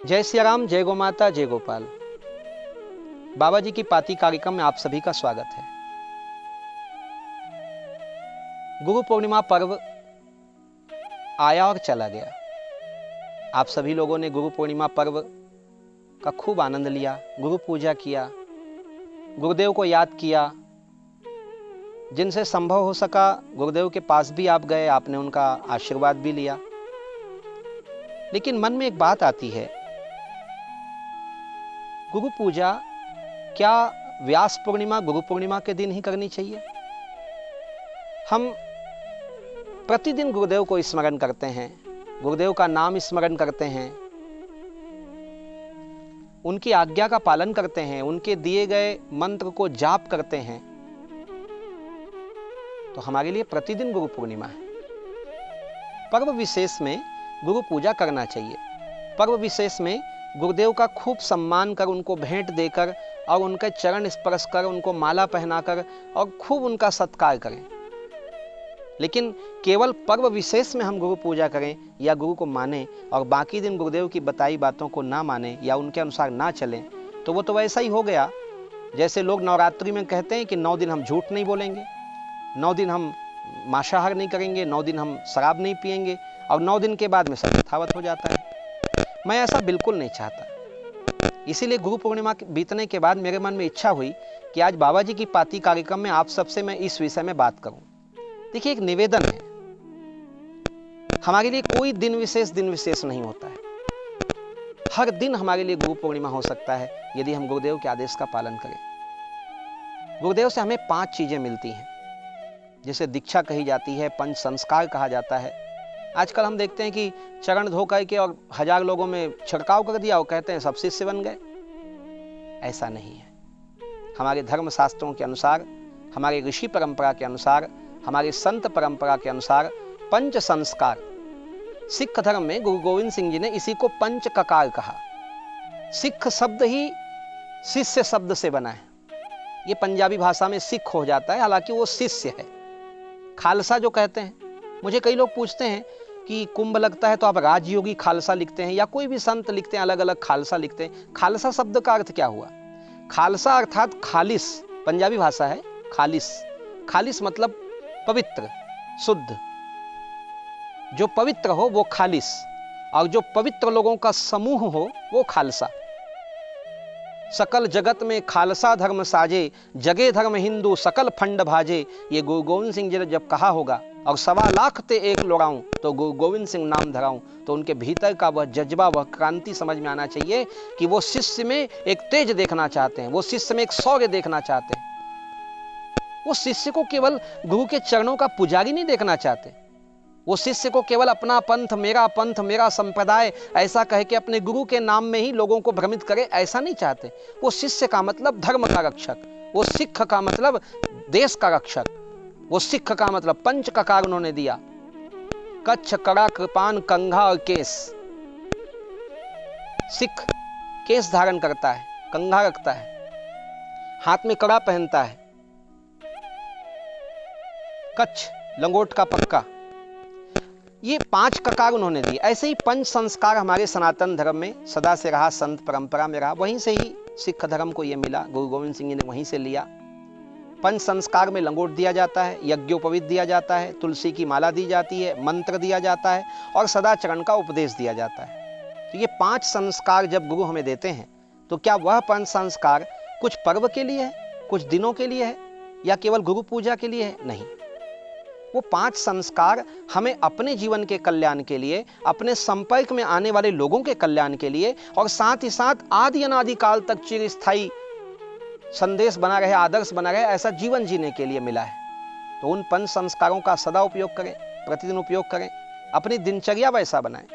जय सिया राम, जय गौ माता, जय गोपाल। बाबा जी की पाती कार्यक्रम में आप सभी का स्वागत है। गुरु पूर्णिमा पर्व आया और चला गया। आप सभी लोगों ने गुरु पूर्णिमा पर्व का खूब आनंद लिया, गुरु पूजा किया, गुरुदेव को याद किया। जिनसे संभव हो सका गुरुदेव के पास भी आप गए, आपने उनका आशीर्वाद भी लिया। लेकिन मन में एक बात आती है, गुरु पूजा क्या व्यास पूर्णिमा गुरु पूर्णिमा के दिन ही करनी चाहिए? हम प्रतिदिन गुरुदेव को स्मरण करते हैं, गुरुदेव का नाम स्मरण करते हैं, उनकी आज्ञा का पालन करते हैं, उनके दिए गए मंत्र को जाप करते हैं। तो हमारे लिए प्रतिदिन गुरु पूर्णिमा है। पर्व विशेष में गुरु पूजा करना चाहिए। पर्व विशेष में गुरुदेव का खूब सम्मान कर, उनको भेंट देकर और उनके चरण स्पर्श कर, उनको माला पहनाकर और खूब उनका सत्कार करें। लेकिन केवल पर्व विशेष में हम गुरु पूजा करें या गुरु को माने और बाकी दिन गुरुदेव की बताई बातों को ना माने या उनके अनुसार ना चलें, तो वो तो वैसा ही हो गया जैसे लोग नवरात्रि में कहते हैं कि 9 दिन हम झूठ नहीं बोलेंगे, 9 दिन हम मांसाहार नहीं करेंगे, 9 दिन हम शराब नहीं पिएंगे और 9 दिन के बाद में सब यथावत हो जाता है। मैं ऐसा बिल्कुल नहीं चाहता। इसीलिए गुरु पूर्णिमा बीतने के बाद मेरे मन में इच्छा हुई कि आज बाबा जी की पाती कार्यक्रम में आप सबसे मैं इस विषय में बात करूं। देखिए, एक निवेदन है, हमारे लिए कोई दिन विशेष नहीं होता है। हर दिन हमारे लिए गुरु पूर्णिमा हो सकता है यदि हम गुरुदेव के आदेश का पालन करें। गुरुदेव से हमें 5 चीजें मिलती हैं, जिसे दीक्षा कही जाती है, पंच संस्कार कहा जाता है। आजकल हम देखते हैं कि चरण धो करके और 1000 लोगों में छिड़काव कर दिया और कहते हैं सब शिष्य बन गए। ऐसा नहीं है। हमारे धर्म शास्त्रों के अनुसार, हमारे ऋषि परंपरा के अनुसार, हमारे संत परंपरा के अनुसार पंच संस्कार, सिख धर्म में गुरु गोविंद सिंह जी ने इसी को पंच ककार कहा। सिख शब्द ही शिष्य शब्द से बना है। ये पंजाबी भाषा में सिख हो जाता है, हालांकि वो शिष्य है। खालसा जो कहते हैं, मुझे कई लोग पूछते हैं कि कुंभ लगता है तो आप राजयोगी खालसा लिखते हैं या कोई भी संत लिखते हैं, अलग अलग खालसा लिखते हैं। खालसा शब्द का अर्थ क्या हुआ? खालसा अर्थात खालिस, पंजाबी भाषा है खालिस। खालिस मतलब पवित्र, शुद्ध। जो पवित्र हो वो खालिस, और जो पवित्र लोगों का समूह हो वो खालसा। सकल जगत में खालसा धर्म साजे, जगे धर्म हिंदू सकल फंड भाजे। ये गुरु गोविंद सिंह जी ने जब कहा होगा, और 1.25 लाख ते एक लोड़ाऊं तो गुरु गोविंद सिंह नाम धराऊं, तो उनके भीतर का वह जज्बा, वह क्रांति समझ में आना चाहिए कि वो शिष्य में एक तेज देखना चाहते हैं, वो शिष्य में एक शौर्य देखना चाहते हैं। वो शिष्य को केवल गुरु के चरणों का पुजारी नहीं देखना चाहते। वो शिष्य को केवल अपना पंथ, मेरा संप्रदाय ऐसा कह के अपने गुरु के नाम में ही लोगों को भ्रमित करे, ऐसा नहीं चाहते। वो शिष्य का मतलब धर्म का रक्षक, वो सिख का मतलब देश का रक्षक, वो सिख का मतलब पंच ककार उन्होंने दिया। कच्छ, कड़ा, कृपान, कंघा और केस। सिख केस धारण करता है, कंघा रखता है, हाथ में कड़ा पहनता है, कच्छ लंगोट का पक्का। ये 5 ककार उन्होंने दिए। ऐसे ही पंच संस्कार हमारे सनातन धर्म में सदा से रहा, संत परंपरा में रहा, वहीं से ही सिख धर्म को ये मिला, गुरु गोविंद सिंह जी ने वहीं से लिया। पंच संस्कार में लंगोट दिया जाता है, यज्ञोपवीत दिया जाता है, तुलसी की माला दी जाती है, मंत्र दिया जाता है और सदाचरण का उपदेश दिया जाता है। तो ये 5 संस्कार जब गुरु हमें देते हैं, तो क्या वह पंच संस्कार कुछ पर्व के लिए है, कुछ दिनों के लिए है या केवल गुरु पूजा के लिए है? नहीं। वो 5 संस्कार हमें अपने जीवन के कल्याण के लिए, अपने संपर्क में आने वाले लोगों के कल्याण के लिए और साथ ही साथ आदि अनादि काल तक चिरस्थायी संदेश बना रहे, आदर्श बना रहे, ऐसा जीवन जीने के लिए मिला है। तो उन 5 संस्कारों का सदा उपयोग करें, प्रतिदिन उपयोग करें, अपनी दिनचर्या वैसा बनाएं।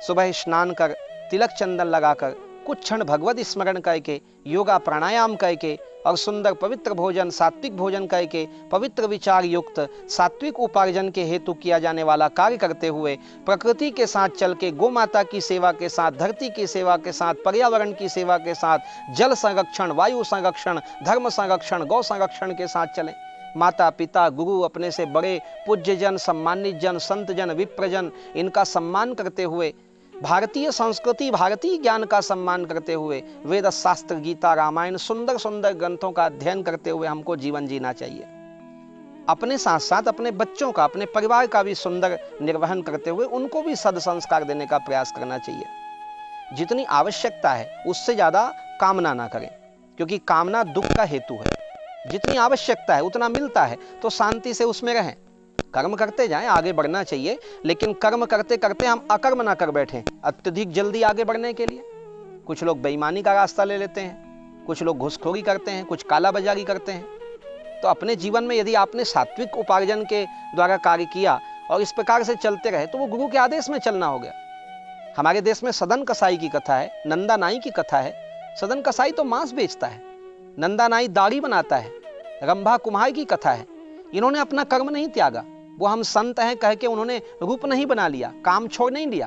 सुबह स्नान कर, तिलक चंदन लगाकर, कुछ क्षण भगवत स्मरण करके, योगा प्राणायाम करके और सुंदर पवित्र भोजन, सात्विक भोजन करके, पवित्र विचार युक्त सात्विक उपार्जन के हेतु किया जाने वाला कार्य करते हुए, प्रकृति के साथ चल के, गौ माता की सेवा के साथ, धरती की सेवा के साथ, पर्यावरण की सेवा के साथ, जल संरक्षण, वायु संरक्षण, धर्म संरक्षण, गौ संरक्षण के साथ चलें। माता पिता गुरु अपने से बड़े पूज्य जन, सम्मानित जन, संत जन, विप्रजन, इनका सम्मान करते हुए भारतीय संस्कृति, भारतीय ज्ञान का सम्मान करते हुए वेद शास्त्र, गीता, रामायण, सुंदर सुंदर ग्रंथों का अध्ययन करते हुए हमको जीवन जीना चाहिए। अपने साथ साथ अपने बच्चों का, अपने परिवार का भी सुंदर निर्वहन करते हुए उनको भी सद्संस्कार देने का प्रयास करना चाहिए। जितनी आवश्यकता है उससे ज्यादा कामना ना करें, क्योंकि कामना दुख का हेतु है। जितनी आवश्यकता है उतना मिलता है तो शांति से उसमें रहें। कर्म करते जाएं, आगे बढ़ना चाहिए, लेकिन कर्म करते करते हम अकर्म ना कर बैठें अत्यधिक जल्दी आगे बढ़ने के लिए। कुछ लोग बेईमानी का रास्ता ले लेते हैं, कुछ लोग घूसखोरी करते हैं, कुछ कालाबाजारी करते हैं। तो अपने जीवन में यदि आपने सात्विक उपार्जन के द्वारा कार्य किया और इस प्रकार से चलते रहे तो वो गुरु के आदेश में चलना हो गया। हमारे देश में सदन कसाई की कथा है, नंदा नाई की कथा है। सदन कसाई तो मांस बेचता है, नंदा नाई दाढ़ी बनाता है। रंभा कुम्हार की कथा है, इन्होंने अपना कर्म नहीं त्यागा। वो हम संत हैं कह के उन्होंने रूप नहीं बना लिया, काम छोड़ नहीं दिया।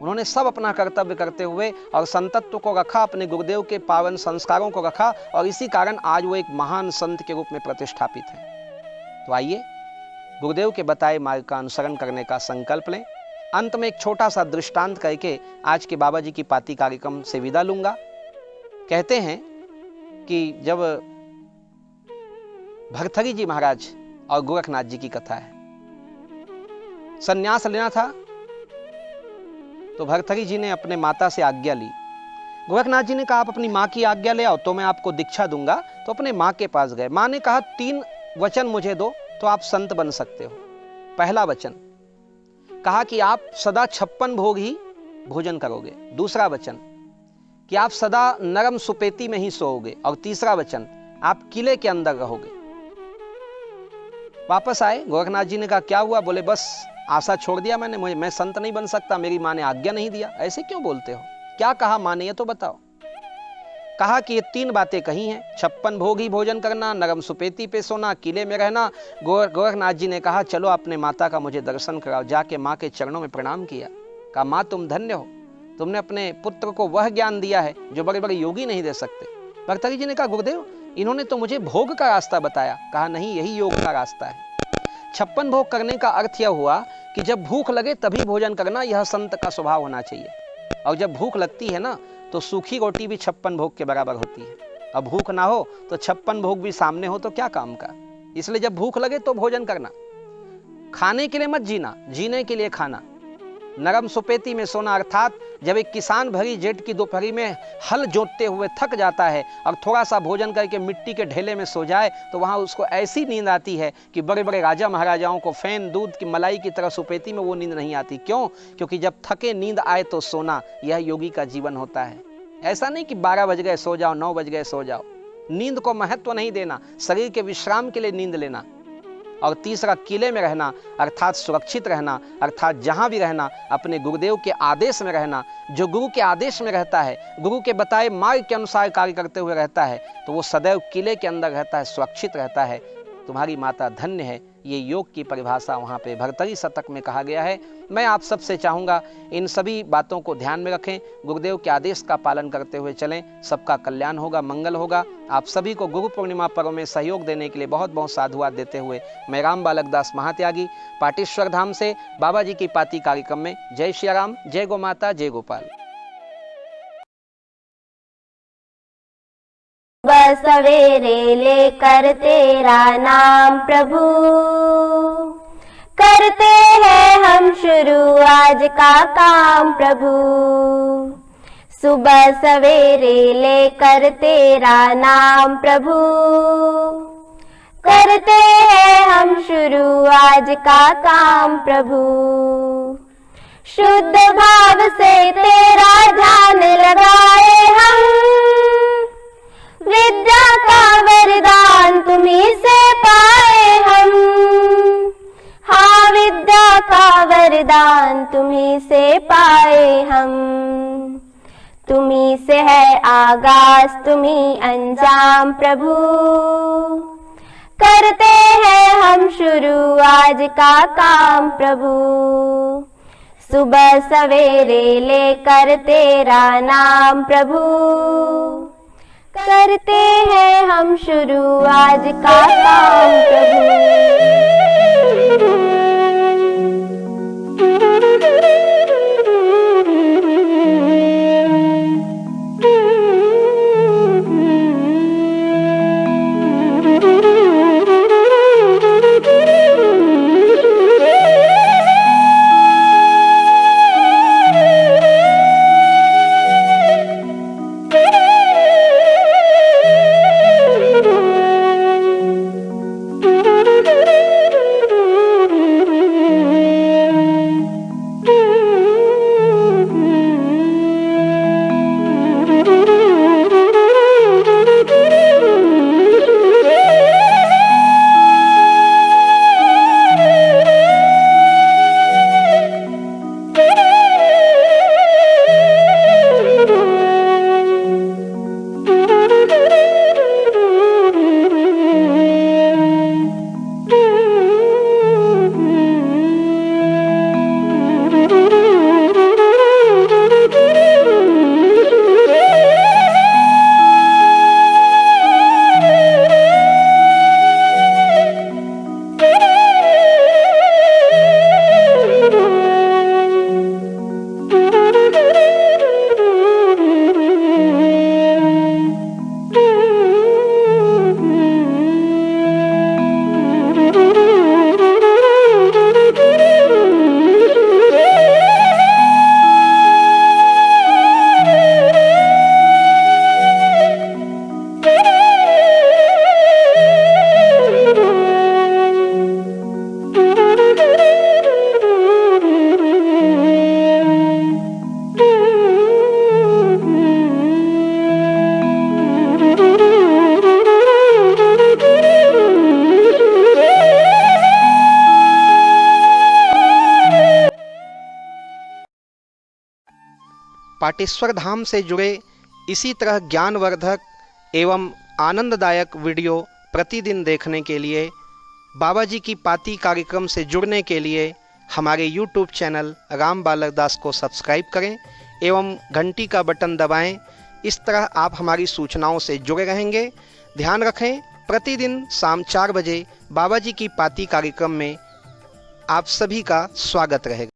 उन्होंने सब अपना कर्तव्य करते हुए और संतत्व को रखा, अपने गुरुदेव के पावन संस्कारों को रखा, और इसी कारण आज वो एक महान संत के रूप में प्रतिष्ठापित हैं। तो आइए गुरुदेव के बताए मार्ग का अनुसरण करने का संकल्प लें। अंत में एक छोटा सा दृष्टांत करके आज के बाबा जी की पाती कार्यक्रम से विदा लूंगा। कहते हैं कि जब भरथरी जी महाराज और गोरखनाथ जी की कथा है, संन्यास लेना था तो भरथरी जी ने अपने माता से आज्ञा ली। गोरखनाथ जी ने कहा आप अपनी माँ की आज्ञा ले आओ तो मैं आपको दीक्षा दूंगा। तो अपने माँ के पास गए। माँ ने कहा 3 वचन मुझे दो तो आप संत बन सकते हो। पहला वचन कहा कि आप सदा 56 भोग ही भोजन करोगे। दूसरा वचन कि आप सदा नरम सुपेती में ही सोओगे। और तीसरा वचन आप किले के अंदर रहोगे। वापस आए, गोरखनाथ जी ने कहा क्या हुआ? बोले बस आशा छोड़ दिया मैंने, मैं संत नहीं बन सकता, मेरी माँ ने आज्ञा नहीं दिया। ऐसे क्यों बोलते हो? क्या कहा माँ ने ये तो बताओ। कहा कि ये 3 बातें कही हैं, 56 भोग ही भोजन करना, नरम सुपेती पे सोना, किले में रहना। गोरखनाथ जी ने कहा चलो अपने माता का मुझे दर्शन कराओ। जाके माँ के चरणों में प्रणाम किया। कहा माँ तुम धन्य हो, तुमने अपने पुत्र को वह ज्ञान दिया है जो बड़े बड़े योगी नहीं दे सकते। भरथरी जी ने कहा गुरुदेव इन्होंने तो मुझे भोग का रास्ता बताया। कहा नहीं, यही योग का रास्ता है। 56 भोग करने का अर्थ यह हुआ कि जब भूख लगे तभी भोजन करना, यह संत का स्वभाव होना चाहिए। और जब भूख लगती है ना तो सूखी रोटी भी 56 भोग के बराबर होती है। अब भूख ना हो तो 56 भोग भी सामने हो तो क्या काम का। इसलिए जब भूख लगे तो भोजन करना। खाने के लिए मत जीना, जीने के लिए खाना। नरम सुपेती में सोना अर्थात जब एक किसान भरी जेठ की दोपहरी में हल जोतते हुए थक जाता है और थोड़ा सा भोजन करके मिट्टी के ढेले में सो जाए तो वहां उसको ऐसी नींद आती है कि बड़े बड़े राजा महाराजाओं को फैन दूध की मलाई की तरह सुपेती में वो नींद नहीं आती। क्यों? क्योंकि जब थके नींद आए तो सोना, यह योगी का जीवन होता है। ऐसा नहीं कि 12 बज गए सो जाओ, 9 बज गए सो जाओ। नींद को महत्व नहीं देना, शरीर के विश्राम के लिए नींद लेना। और तीसरा किले में रहना अर्थात सुरक्षित रहना, अर्थात जहां भी रहना अपने गुरुदेव के आदेश में रहना। जो गुरु के आदेश में रहता है, गुरु के बताए मार्ग के अनुसार कार्य करते हुए रहता है तो वो सदैव किले के अंदर रहता है, सुरक्षित रहता है। तुम्हारी माता धन्य है, ये योग की परिभाषा वहाँ पे भरतरी शतक में कहा गया है। मैं आप सबसे चाहूँगा इन सभी बातों को ध्यान में रखें, गुरुदेव के आदेश का पालन करते हुए चलें, सबका कल्याण होगा, मंगल होगा। आप सभी को गुरु पूर्णिमा पर्व में सहयोग देने के लिए बहुत बहुत साधुवाद देते हुए मैं राम बालक दास महात्यागी पाटेश्वर धाम से बाबा जी की पाती कार्यक्रम में जय श्री राम, जय गो माता, जय गोपाल। सवेरे लेकर तेरा नाम प्रभु, करते हैं हम शुरू आज का काम प्रभु। सुबह सवेरे लेकर तेरा नाम प्रभु, करते हैं हम शुरू आज का काम प्रभु। शुद्ध भाव से तेरा ध्यान लगाए हम, विद्या का वरदान तुम्हीं से पाए हम। हाँ विद्या का वरदान तुम्हीं से पाए हम। तुम्हीं से है आगाज तुम्हीं अंजाम प्रभु, करते हैं हम शुरू आज का काम प्रभु। सुबह सवेरे लेकर तेरा नाम प्रभु, करते हैं हम शुरू आज का काम प्रभु। पाटेश्वर धाम से जुड़े इसी तरह ज्ञानवर्धक एवं आनंददायक वीडियो प्रतिदिन देखने के लिए, बाबा जी की पाती कार्यक्रम से जुड़ने के लिए हमारे YouTube चैनल राम बालक दास को सब्सक्राइब करें एवं घंटी का बटन दबाएं। इस तरह आप हमारी सूचनाओं से जुड़े रहेंगे। ध्यान रखें, प्रतिदिन शाम 4 बजे बाबा जी की पाती कार्यक्रम में आप सभी का स्वागत रहेगा।